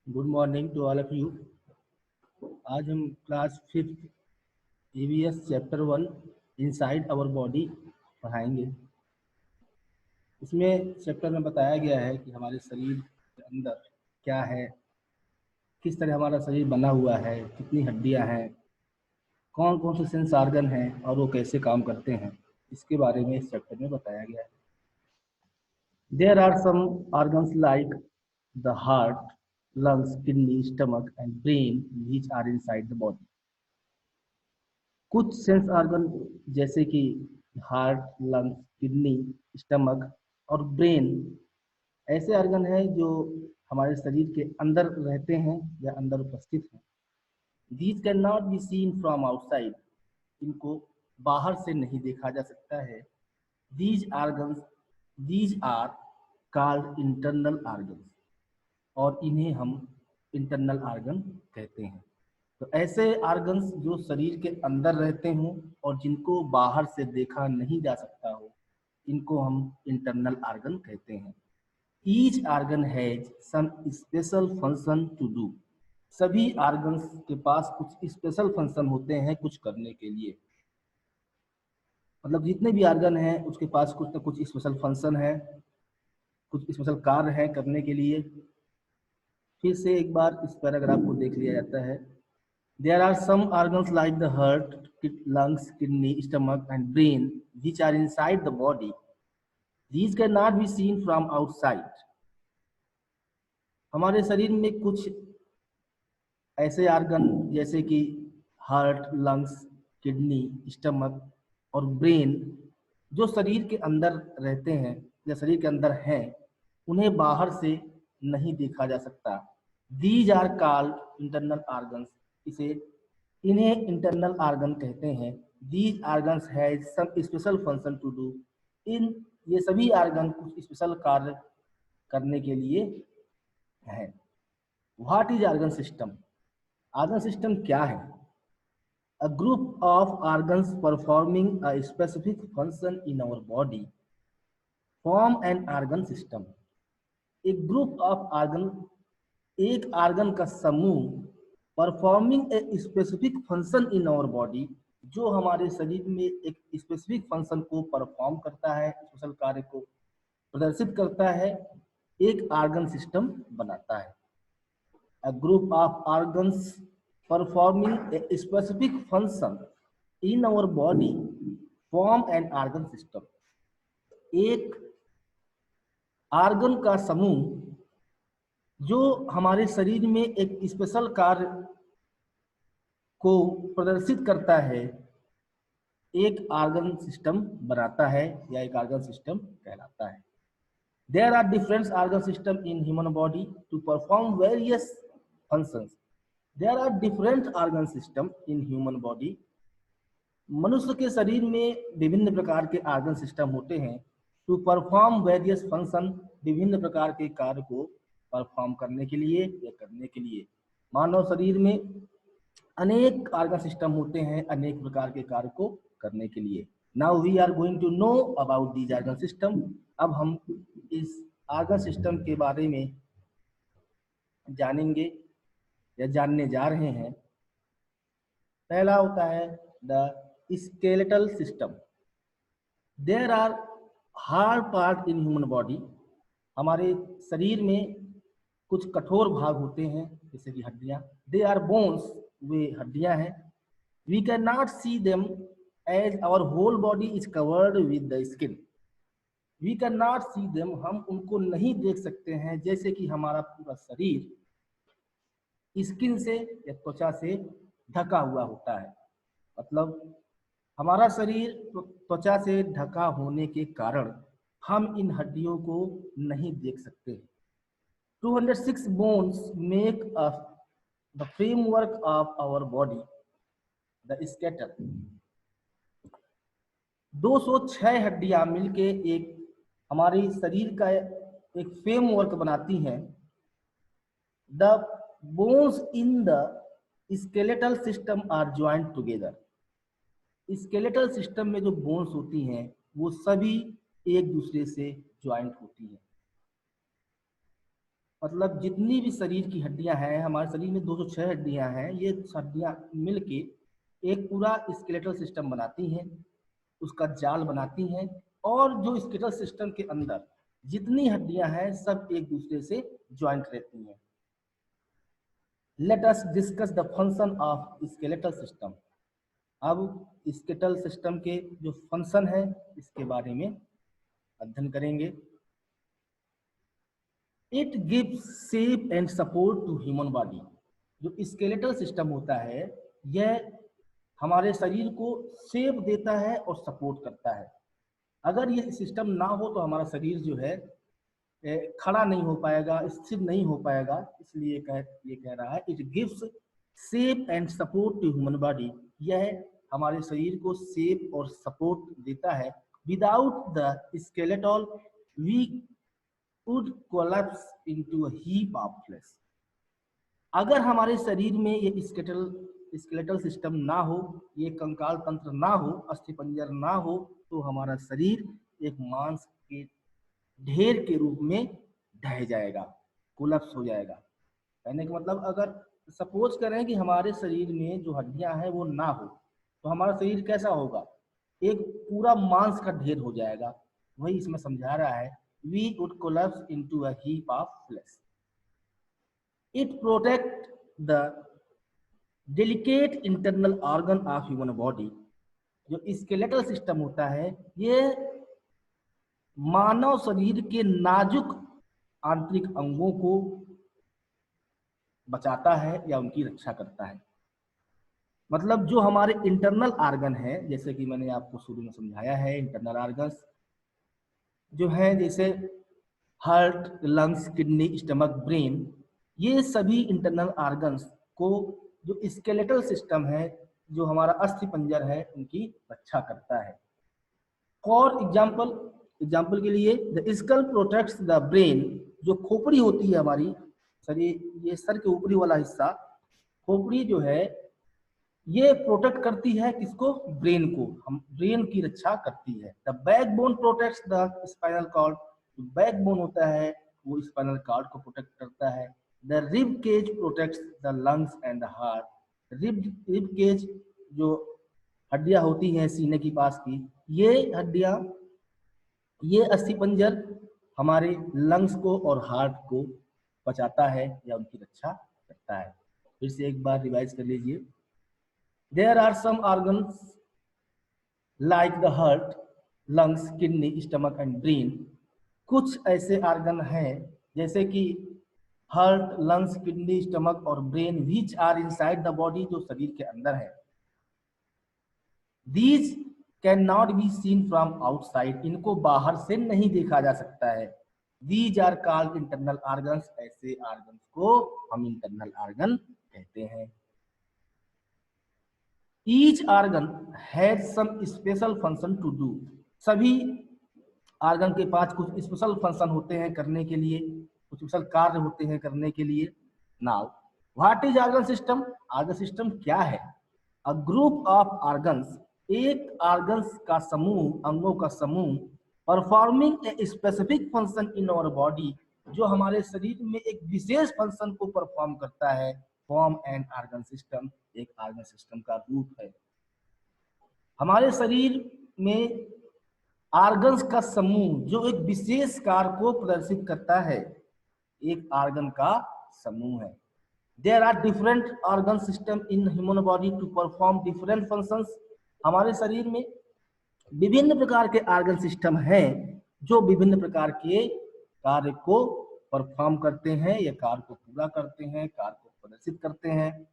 Good morning to all of you. आज हम class 5th EVS chapter 1 inside our body पढ़ाएंगे। इसमें chapter में बताया गया है कि हमारे शरीर के अंदर क्या है, किस तरह हमारा शरीर बना हुआ है, कितनी हड्डियां हैं, कौन कौन से सेंस ऑर्गन हैं और वो कैसे काम करते हैं, इसके बारे में इस चैप्टर में बताया गया है। There are some organs like the heart, lungs, kidney, stomach and brain which are inside the body. कुछ सेंस ऑर्गन जैसे कि हार्ट, लंग्स, किडनी, स्टमक और ब्रेन ऐसे ऑर्गन हैं जो हमारे शरीर के अंदर रहते हैं या अंदर उपस्थित हैं। These cannot be seen from outside. इनको बाहर से नहीं देखा जा सकता है। These organs, these are called internal organs. और इन्हें हम इंटरनल ऑर्गन कहते हैं। तो ऐसे ऑर्गन्स जो शरीर के अंदर रहते हों और जिनको बाहर से देखा नहीं जा सकता हो, इनको हम इंटरनल ऑर्गन कहते हैं। Each organ has some special function to do. सभी ऑर्गन्स के पास कुछ स्पेशल फंक्शन होते हैं कुछ करने के लिए। मतलब जितने भी ऑर्गन हैं उसके पास कुछ ना कुछ स्पेशल फंक्शन है, कुछ स्पेशल कार्य है करने के लिए। फिर से एक बार इस पैराग्राफ को देख लिया जाता है। There are some organs like the heart, lungs, kidney, stomach and brain which are inside the body. These cannot be seen from outside. हमारे शरीर में कुछ ऐसे ऑर्गन जैसे कि हार्ट, लंग्स, किडनी, स्टमक और ब्रेन जो शरीर के अंदर रहते हैं या शरीर के अंदर हैं, उन्हें बाहर से नहीं देखा जा सकता। These are called internal organs. इन्हें इंटरनल ऑर्गन कहते हैं। These organs has some special function to do. ये सभी ऑर्गन कुछ स्पेशल कार्य करने के लिए हैं। What is organ system? Organ system क्या है? A group of organs performing a specific function in our body form an organ system. एक ग्रुप ऑफ ऑर्गन, एक ऑर्गन का समूह performing a specific function in our body, जो हमारे शरीर में एक स्पेसिफिक फंक्शन को परफॉर्म करता है, स्पेशल कार्य को प्रदर्शित करता है, एक ऑर्गन सिस्टम बनाता है। A group of organs performing a specific function in our body form an organ system. एक ऑर्गन का समूह जो हमारे शरीर में एक स्पेशल कार्य को प्रदर्शित करता है, एक ऑर्गन सिस्टम बनाता है या एक ऑर्गन सिस्टम कहलाता है। There are different organ systems in human body to perform various functions. There are different organ systems in human body. मनुष्य के शरीर में विभिन्न प्रकार के ऑर्गन सिस्टम होते हैं। टू परफॉर्म वेरियस फंक्शन, विभिन्न प्रकार के कार्य को परफॉर्म करने के लिए या करने के लिए। मानव शरीर में अनेक ऑर्गन सिस्टम होते हैं अनेक प्रकार के कार्य को करने के लिए। Now we are going to know about these organ system. अब हम इस ऑर्गन सिस्टम के बारे में जानेंगे या जानने जा रहे हैं। पहला होता है the skeletal system. There are hard part in human body. हमारे शरीर में कुछ कठोर भाग होते हैं जैसे कि हड्डियां। दे आर बोन्स, वे हड्डियां हैं। We can not see them as our whole body is covered with the skin. We can not see them, हम उनको नहीं देख सकते हैं जैसे कि हमारा पूरा शरीर स्किन से या त्वचा से ढका हुआ होता है। मतलब हमारा शरीर त्वचा से ढका होने के कारण हम इन हड्डियों को नहीं देख सकते। 206 bones make up the framework of our body, the skeleton. 206 हड्डियां मिलके एक हमारे शरीर का एक फ्रेमवर्क बनाती हैं। The bones in the skeletal system are joined together. Skeletal system में जो बोन्स होती हैं वो सभी एक दूसरे से ज्वाइंट होती हैं। मतलब जितनी भी शरीर की हड्डियां हैं, हमारे शरीर में 206 हड्डियां हैं, ये हड्डियां मिलके एक पूरा स्केलेटल सिस्टम बनाती हैं, उसका जाल बनाती हैं। और जो स्केलेटल सिस्टम के अंदर जितनी हड्डियां हैं सब एक दूसरे से ज्वाइंट रहती हैं। Let us discuss the function of skeletal system. अब स्केलेटल सिस्टम के जो फंक्शन है इसके बारे में अध्ययन करेंगे। It gives shape and support to human body. जो स्केलेटल सिस्टम होता है यह हमारे शरीर को शेप देता है और सपोर्ट करता है। अगर ये सिस्टम ना हो तो हमारा शरीर जो है खड़ा नहीं हो पाएगा, स्थिर नहीं हो पाएगा। इसलिए ये कह रहा है it gives shape and support to human body. यह हमारे शरीर को शेप और सपोर्ट देता है। Without the skeletal we would collapse into a heap of flesh। अगर हमारे शरीर में ये स्केलेटल सिस्टम ना हो, ये कंकाल तंत्र ना हो, अस्थिपंजर ना हो, तो हमारा शरीर एक मांस के ढेर के रूप में ढह जाएगा, कोलैप्स हो जाएगा। कहने का मतलब अगर सपोज करें कि हमारे शरीर में जो हड्डियां हैं वो ना हो तो हमारा शरीर कैसा होगा, एक पूरा मांस का ढेर हो जाएगा। वही इसमें समझा रहा है, we would collapse into a heap of flesh। It protect the delicate internal organ of human body। जो स्केलेटल सिस्टम होता है ये मानव शरीर के नाजुक आंतरिक अंगों को बचाता है या उनकी रक्षा करता है। मतलब जो हमारे इंटरनल ऑर्गन है, जैसे कि मैंने आपको शुरू में समझाया है, इंटरनल ऑर्गन्स जो है जैसे heart, lungs, kidney, stomach, brain, ये सभी इंटरनल ऑर्गन्स को जो स्केलेटल सिस्टम है, जो हमारा अस्थि पंजर है, उनकी रक्षा करता है। फॉर एग्जाम्पल के लिए the skull protects the brain. जो खोपड़ी होती है हमारी शरीर, ये सर के ऊपरी वाला हिस्सा, खोपड़ी जो है ये प्रोटेक्ट करती है किसको, ब्रेन को। हम ब्रेन की रक्षा करती है। The backbone protects the spinal cord. Backbone होता है वो स्पाइनल कॉर्ड को प्रोटेक्ट करता है। The rib cage protects the lungs and the heart. Rib cage जो हड्डियां होती हैं सीने की पास की, ये हड्डियां, ये अस्थिपंजर हमारे लंग्स को और हार्ट को बचाता है या उनकी रक्षा करता है। फिर से एक बार रिवाइज कर लीजिए। There are some organs like the heart, lungs, kidney, stomach and brain। कुछ ऐसे ऑर्गन हैं जैसे कि हार्ट, लंग्स, किडनी, स्टमक और brain which are inside the body, जो शरीर के अंदर है। These cannot be seen from outside। इनको बाहर से नहीं देखा जा सकता है। These are called internal organs। ऐसे ऑर्गन्स को हम इंटरनल ऑर्गन कहते हैं। Each organ has some special function to do। सभी ऑर्गन के पास कुछ स्पेशल फंक्शन होते हैं करने के लिए, कुछ स्पेशल कार्य होते हैं करने के लिए। Now what is organ system? Organ system क्या है? अ ग्रुप ऑफ ऑर्गन्स, एक ऑर्गन्स का समूह, अंगों का समूह, performing a specific function in our body, जो हमारे शरीर में एक विशेष फंक्शन को परफॉर्म करता है। फॉर्म एंड ऑर्गन सिस्टम एक ऑर्गन सिस्टम का रूप है। हमारे शरीर में ऑर्गन्स का समूह जो एक विशेष कार्य को प्रदर्शित करता है, एक ऑर्गन का समूह है। There are different organ system in human body to perform different functions. हमारे शरीर में विभिन्न प्रकार के ऑर्गन सिस्टम हैं जो विभिन्न प्रकार के कार्य को परफॉर्म करते हैं या कार्य को पूरा करते हैं, कार्य को प्रदर्शित करते हैं।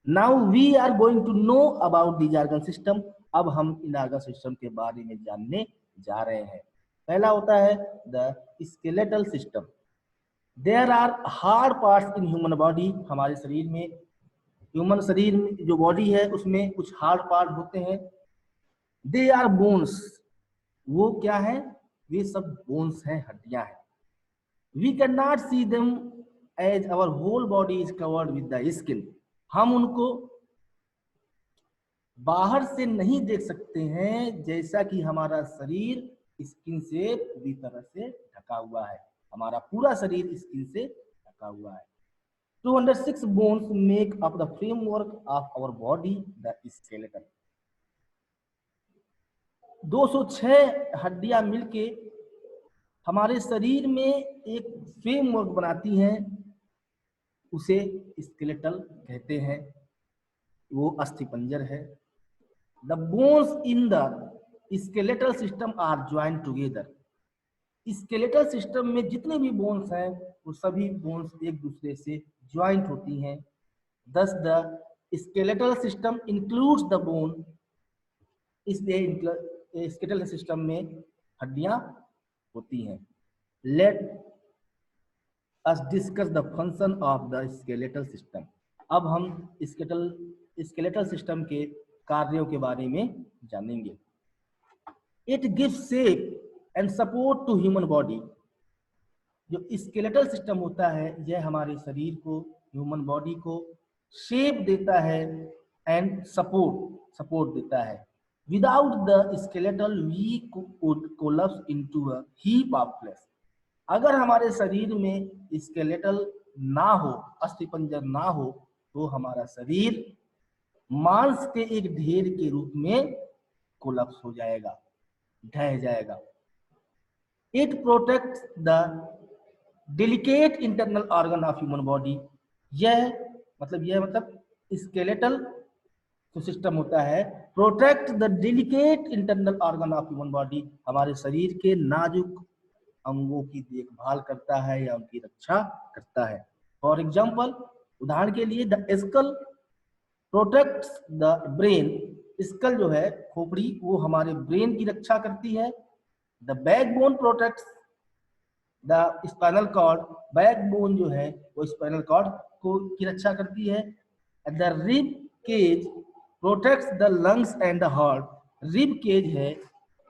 Now we are going to know about these organ system. अब हम इन ऑर्गन सिस्टम के बारे में जानने जा रहे हैं। पहला होता है the skeletal system. There are hard parts in human body. हमारे शरीर में, ह्यूमन शरीर में जो बॉडी है उसमें कुछ हार्ड पार्ट होते हैं। They are bones. वो क्या है? वे सब बोन्स हैं, हड्डियां हैं। We can not see them as our whole body is covered with the skin. हम उनको बाहर से नहीं देख सकते हैं, जैसा कि हमारा शरीर स्किन से पूरी तरह से ढका हुआ है। हमारा पूरा शरीर स्किन से ढका हुआ है। 206 bones make up the framework of our body, the skeleton. 206 हड्डियां मिलके हमारे शरीर में एक फ्रेमवर्क बनाती हैं, उसे स्केलेटल कहते हैं, वो अस्थिपंजर है। The bones in the skeletal system are joint together. Skeletal system में जितने भी बोन्स हैं वो सभी बोन्स एक दूसरे से ज्वाइंट होती हैं। Thus the skeletal system includes the bone, इसलिए स्केलेटल सिस्टम में हड्डियां होती हैं। Let us discuss the function of the skeletal system. अब हम स्केलेटल सिस्टम के कार्यों के बारे में जानेंगे। It gives shape and support to human body. जो स्केलेटल सिस्टम होता है यह हमारे शरीर को, ह्यूमन बॉडी को शेप देता है एंड सपोर्ट देता है। Without the skeletal we could collapse into a heap of flesh. अगर हमारे शरीर में स्केलेटल ना हो, अस्थिपंजर ना हो, तो हमारा शरीर मांस के एक ढेर के रूप में कोलैप्स हो जाएगा, ढह जाएगा। It protects the delicate internal organ of human body. यह मतलब स्केलेटल जो सिस्टम होता है, protect the delicate internal organ of human body, हमारे शरीर के नाजुक अंगों की देखभाल करता है या उनकी रक्षा करता है। फॉर एग्जाम्पल, उदाहरण के लिए, the skull protects the brain. Skull जो है, खोपड़ी, वो हमारे ब्रेन की रक्षा करती है। The backbone protects the spinal cord. Backbone जो है वो स्पाइनल कॉर्ड को की रक्षा करती है। The rib cage protects the lungs and the heart. Rib cage है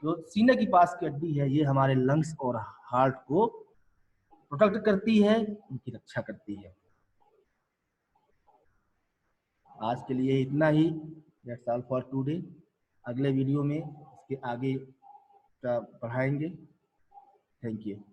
जो सीने के पास की हड्डी है, ये हमारे लंग्स और हार्ट को प्रोटेक्ट करती है, उनकी रक्षा करती है। आज के लिए इतना ही। That's all for today. अगले वीडियो में इसके आगे का पढ़ाएंगे। Thank you.